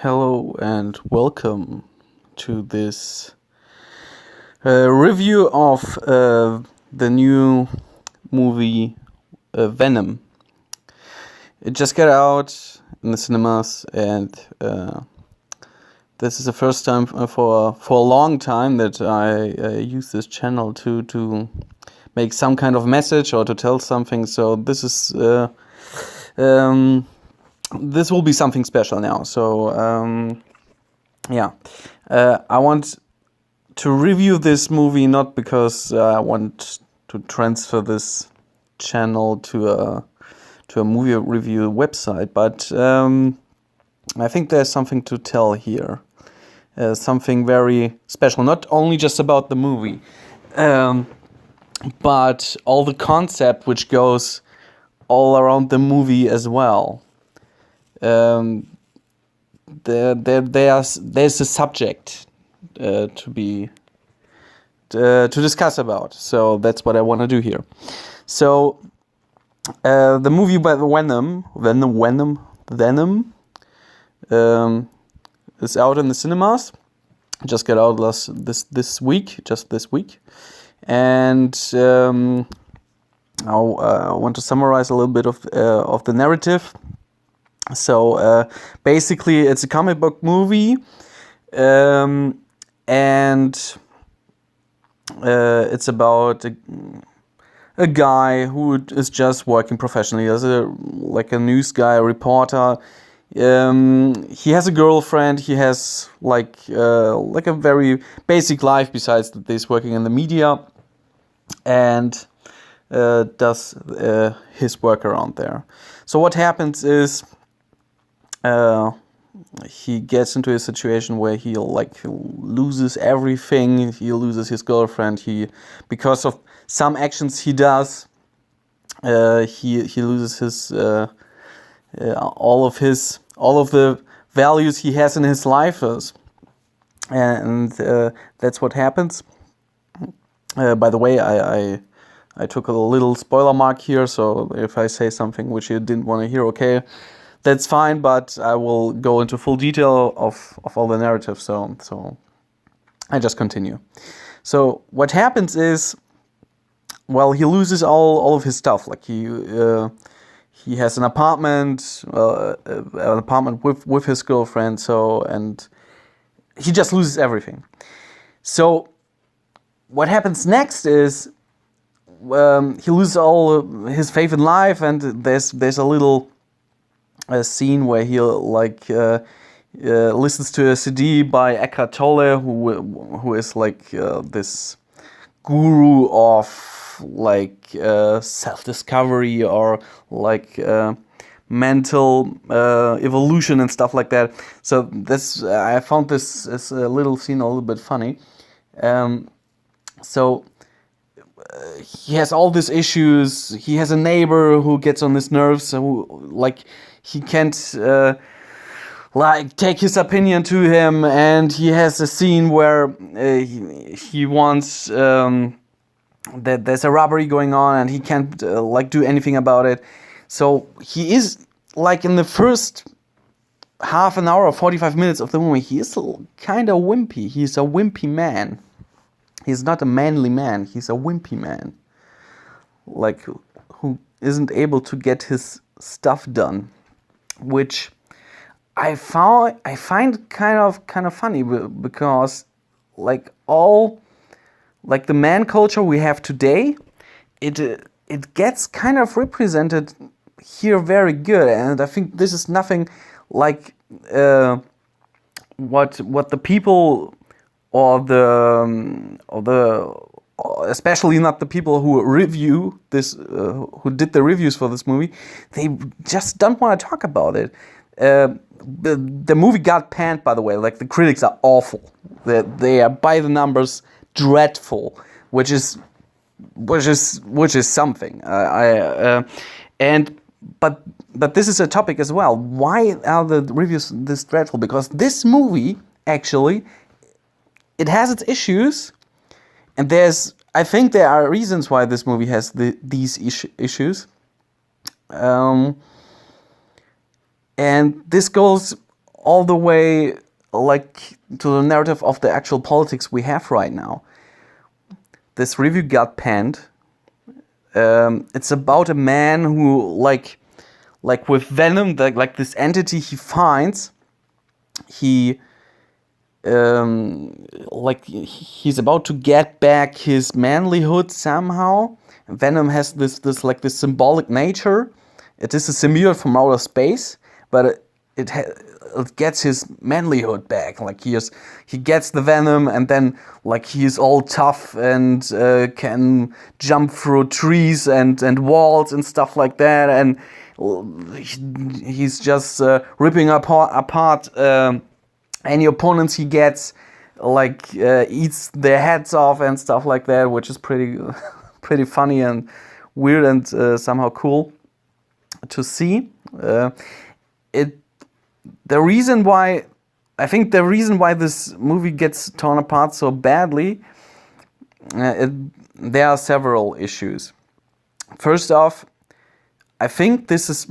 Hello and welcome to this review of the new movie Venom. It just got out in the cinemas, and this is the first time for a long time that I use this channel to make some kind of message or to tell something. So this is this will be something special now. So I want to review this movie not because I want to transfer this channel to a movie review website, but I think there's something to tell here, something very special, not only just about the movie, but all the concept which goes all around the movie as well. There's a subject to discuss about, so that's what I want to do here. So the movie by Venom is out in the cinemas. Just got out this week, and I want to summarize a little bit of the narrative. So basically, it's a comic book movie, and it's about a guy who is just working professionally as a news guy, a reporter. He has a girlfriend. He has a very basic life besides that he's working in the media, and does his work around there. So what happens is he gets into a situation where he loses everything. He loses his girlfriend. Because of some actions he does, he loses his all of the values he has in his life, and that's what happens. By the way, I took a little spoiler mark here, so if I say something which you didn't want to hear, okay, that's fine, but I will go into full detail of all the narrative, so I just continue. So what happens is, well, he loses all of his stuff. He has an apartment with his girlfriend, and he just loses everything. So what happens next is he loses all his faith in life, and there's a little scene where he listens to a CD by Eckhart Tolle, who is this guru of self-discovery or mental evolution and stuff like that. So I found this as a little scene a little bit funny. So he has all these issues. He has a neighbor who gets on his nerves, he can't take his opinion to him, and he has a scene where he wants that there's a robbery going on, and he can't do anything about it. So he is in the first half an hour or 45 minutes of the movie, he is kind of wimpy. He's a wimpy man. He's not a manly man. He's a wimpy man, who isn't able to get his stuff done, which I find kind of funny, because the man culture we have today, it gets kind of represented here very good, and I think this is nothing like what the people or especially not the people who review this, who did the reviews for this movie, they just don't want to talk about it. The movie got panned, by the way. The critics are awful. They are by the numbers dreadful, which is something. But this is a topic as well. Why are the reviews this dreadful? Because this movie actually, it has its issues, and I think there are reasons why this movie has these issues. And this goes all the way like to the narrative of the actual politics we have right now. This review got panned. It's about a man who like with Venom, like this entity he finds, he like he's about to get back his manlyhood somehow. Venom has this symbolic nature. It is a symbiote from outer space, but it gets his manlyhood back. Like he gets the Venom, and then like he's all tough and can jump through trees and walls and stuff like that, and he's just ripping apart any opponents he gets, like eats their heads off and stuff like that, which is pretty funny and weird and somehow cool to see. The reason why this movie gets torn apart so badly, there are several issues. First off, I think this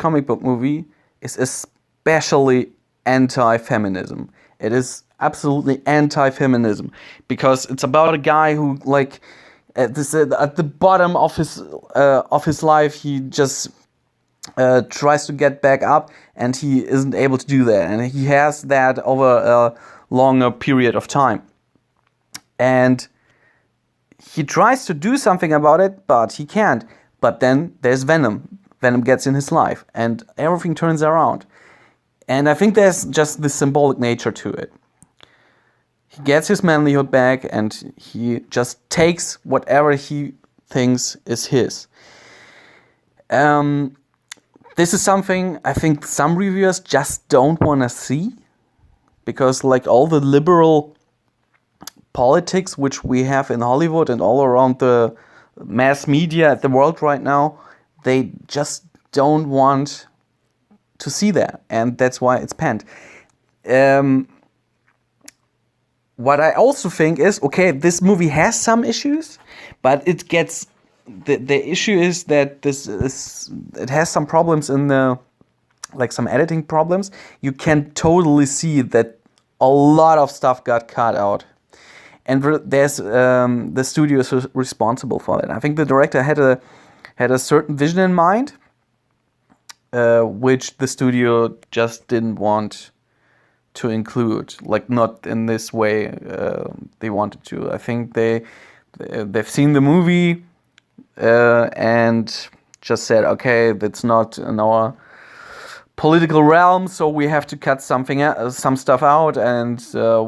comic book movie is especially anti-feminism. It is absolutely anti-feminism because it's about a guy who like at the bottom of his life, he just tries to get back up, and he isn't able to do that, and he has that over a longer period of time, and he tries to do something about it, but he can't. But then there's Venom. Venom gets in his life, and everything turns around. And I think there's just this symbolic nature to it. He gets his manlyhood back, and he just takes whatever he thinks is his. This is something I think some reviewers just don't want to see, because like all the liberal politics which we have in Hollywood and all around the mass media at the world right now, they just don't want to see that, and that's why it's panned. What I also think is, okay, this movie has some issues, but it gets the issue is that it has some problems in the some editing problems. You can totally see that a lot of stuff got cut out, and there's the studio is responsible for that. I think the director had a certain vision in mind, which the studio just didn't want to include, like not in this way they wanted to. I think they've seen the movie and just said, okay, that's not in our political realm, so we have to cut some stuff out, and it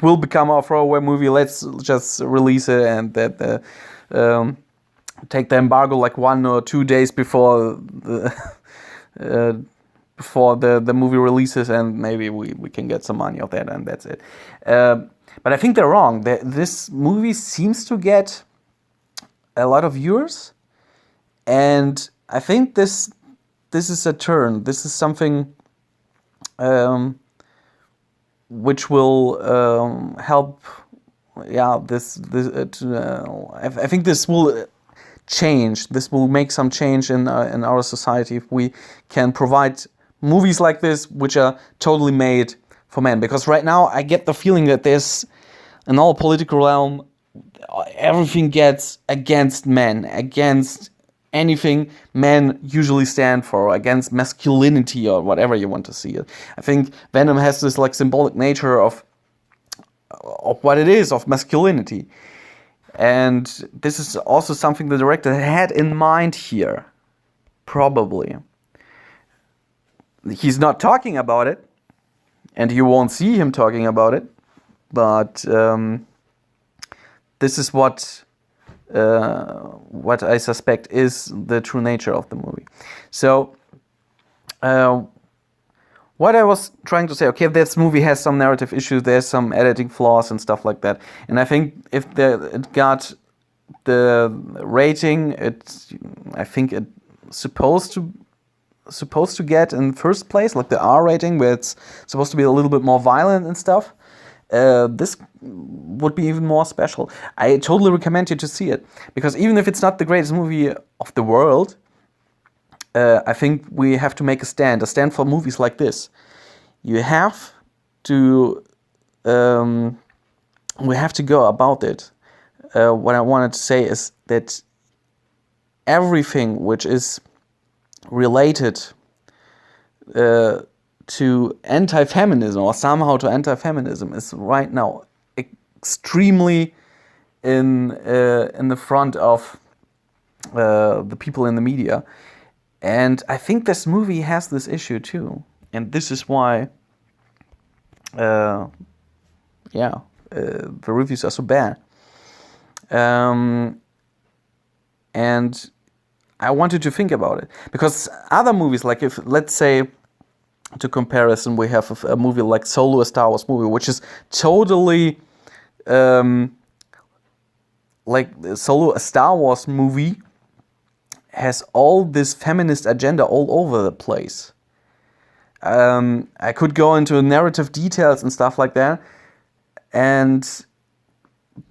will become our throwaway movie. Let's just release it, and that take the embargo like 1 or 2 days before the movie releases, and maybe we can get some money off that, and that's it. But I think they're wrong. This movie seems to get a lot of viewers, and I think this is a turn. This is something which will help. Yeah, I think this will change. This will make some change in our society if we can provide movies like this, which are totally made for men. Because right now I get the feeling that there's, in all political realm, everything gets against men, against anything men usually stand for, against masculinity or whatever you want to see it. I think Venom has this symbolic nature of what it is, of masculinity. And this is also something the director had in mind here, probably. He's not talking about it, and you won't see him talking about it, but this is what I suspect is the true nature of the movie. So, what I was trying to say, okay, this movie has some narrative issues, there's some editing flaws and stuff like that, and I think if it got the rating I think it's supposed to get in first place, like the R rating, where it's supposed to be a little bit more violent and stuff, this would be even more special. I totally recommend you to see it, because even if it's not the greatest movie of the world, I think we have to make a stand for movies like this. You have to, we have to go about it. What I wanted to say is that everything which is related to anti-feminism or somehow to anti-feminism is right now extremely in the front of the people in the media, and I think this movie has this issue too, and this is why the reviews are so bad. And I wanted to think about it because other movies, like if let's say to comparison, we have a movie like Solo, a Star Wars movie, which is totally like Solo, a Star Wars movie, has all this feminist agenda all over the place. I could go into narrative details and stuff like that,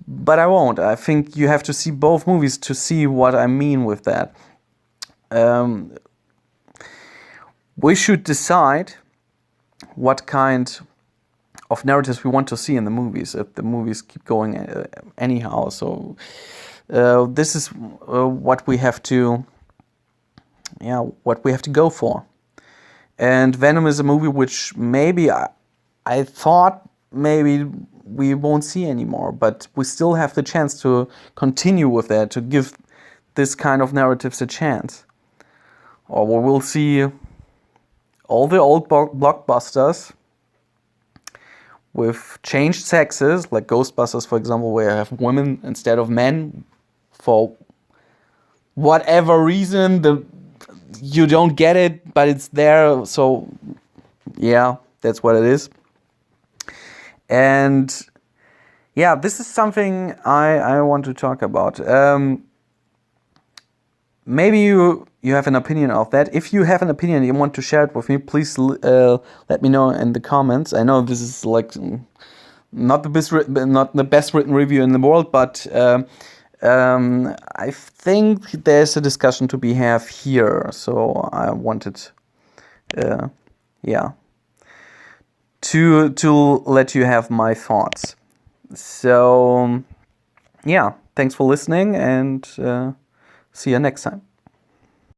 but I won't. I think you have to see both movies to see what I mean with that. We should decide what kind of narratives we want to see in the movies, if the movies keep going anyhow. So this is what we have to go for. And Venom is a movie which maybe I thought maybe we won't see anymore, but we still have the chance to continue with that, to give this kind of narratives a chance. Or we will see all the old blockbusters with changed sexes, like Ghostbusters, for example, where you have women instead of men for whatever reason. You don't get it, but it's there. So, yeah, that's what it is. And yeah, this is something I want to talk about. Maybe you have an opinion of that. If you have an opinion and you want to share it with me, please let me know in the comments. I know this is like not the best written review in the world, but I think there's a discussion to be had here. So I wanted, to let you have my thoughts. So yeah, thanks for listening, and see you next time.